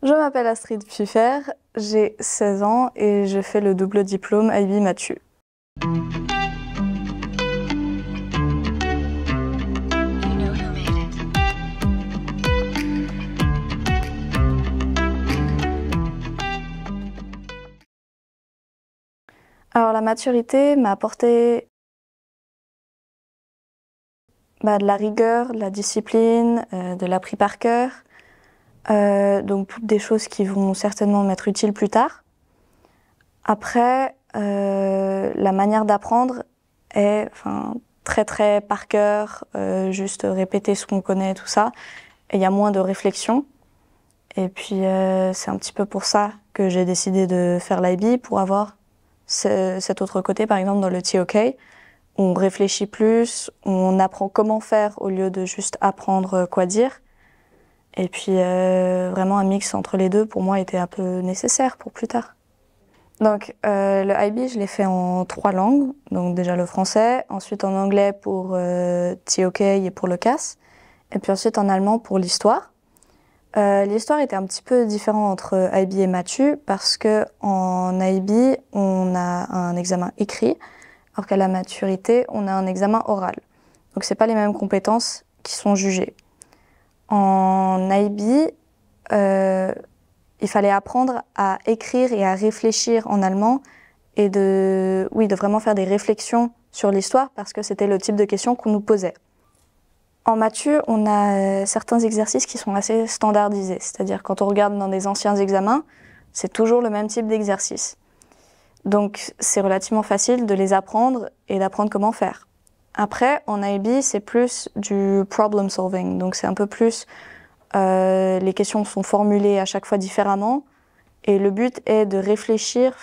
Je m'appelle Astrid Pfiffer, j'ai 16 ans et je fais le double diplôme IB Mathieu. Alors la maturité m'a apporté de la rigueur, de la discipline, de l'appris par cœur, donc toutes des choses qui vont certainement m'être utiles plus tard. Après, la manière d'apprendre est très par cœur, juste répéter ce qu'on connaît, tout ça. Et il y a moins de réflexion. Et puis c'est un petit peu pour ça que j'ai décidé de faire l'IB, pour avoir cet autre côté, par exemple dans le TOK, où on réfléchit plus, on apprend comment faire au lieu de juste apprendre quoi dire. Et puis vraiment un mix entre les deux, pour moi, était un peu nécessaire pour plus tard. Donc le IB, je l'ai fait en 3 langues, donc déjà le français, ensuite en anglais pour TOK et pour le CAS, et puis ensuite en allemand pour l'histoire. L'histoire était un petit peu différente entre IB et Mathieu, parce que en IB, on a un examen écrit, alors qu'à la maturité, on a un examen oral. Donc c'est pas les mêmes compétences qui sont jugées. En IB, il fallait apprendre à écrire et à réfléchir en allemand et de vraiment faire des réflexions sur l'histoire, parce que c'était le type de questions qu'on nous posait. En Mathieu, on a certains exercices qui sont assez standardisés, c'est-à-dire quand on regarde dans des anciens examens, c'est toujours le même type d'exercice. Donc c'est relativement facile de les apprendre et d'apprendre comment faire. Après, en IB, c'est plus du problem solving, donc c'est un peu plus les questions sont formulées à chaque fois différemment, et le but est de réfléchir,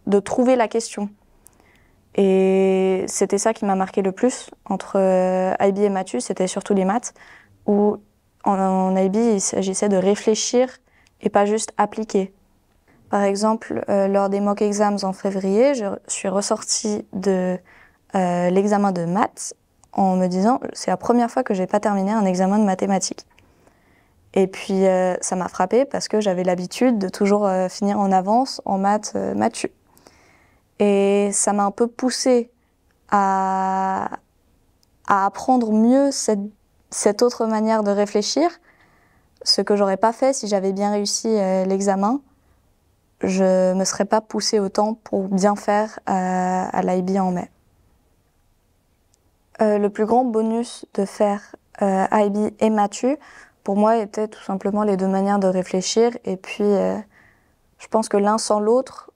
de trouver la question. Et c'était ça qui m'a marqué le plus entre IB et Mathieu, c'était surtout les maths, où en IB, il s'agissait de réfléchir et pas juste appliquer. Par exemple, lors des mock exams en février, je suis ressortie de l'examen de maths en me disant « c'est la première fois que j'ai pas terminé un examen de mathématiques ». Et puis ça m'a frappée parce que j'avais l'habitude de toujours finir en avance en maths Mathieu. Et ça m'a un peu poussée à apprendre mieux cette autre manière de réfléchir, ce que j'aurais pas fait si j'avais bien réussi l'examen. Je me serais pas poussée autant pour bien faire à l'IB en mai. Le plus grand bonus de faire IB et Mathieu, pour moi, était tout simplement les deux manières de réfléchir. Et puis, je pense que l'un sans l'autre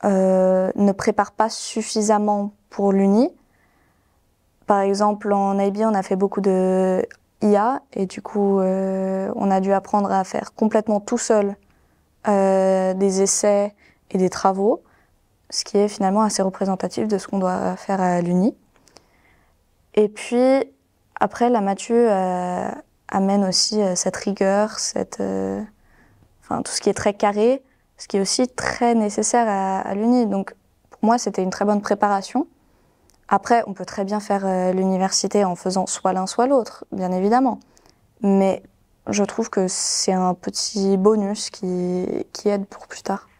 ne prépare pas suffisamment pour l'Uni. Par exemple, en IB, on a fait beaucoup de IA, et du coup, on a dû apprendre à faire complètement tout seul des essais et des travaux, ce qui est finalement assez représentatif de ce qu'on doit faire à l'Uni. Et puis, après, la Mathieu amène aussi cette rigueur, tout ce qui est très carré, ce qui est aussi très nécessaire à l'Uni. Donc, pour moi, c'était une très bonne préparation. Après, on peut très bien faire l'université en faisant soit l'un soit l'autre, bien évidemment. Mais je trouve que c'est un petit bonus qui aide pour plus tard.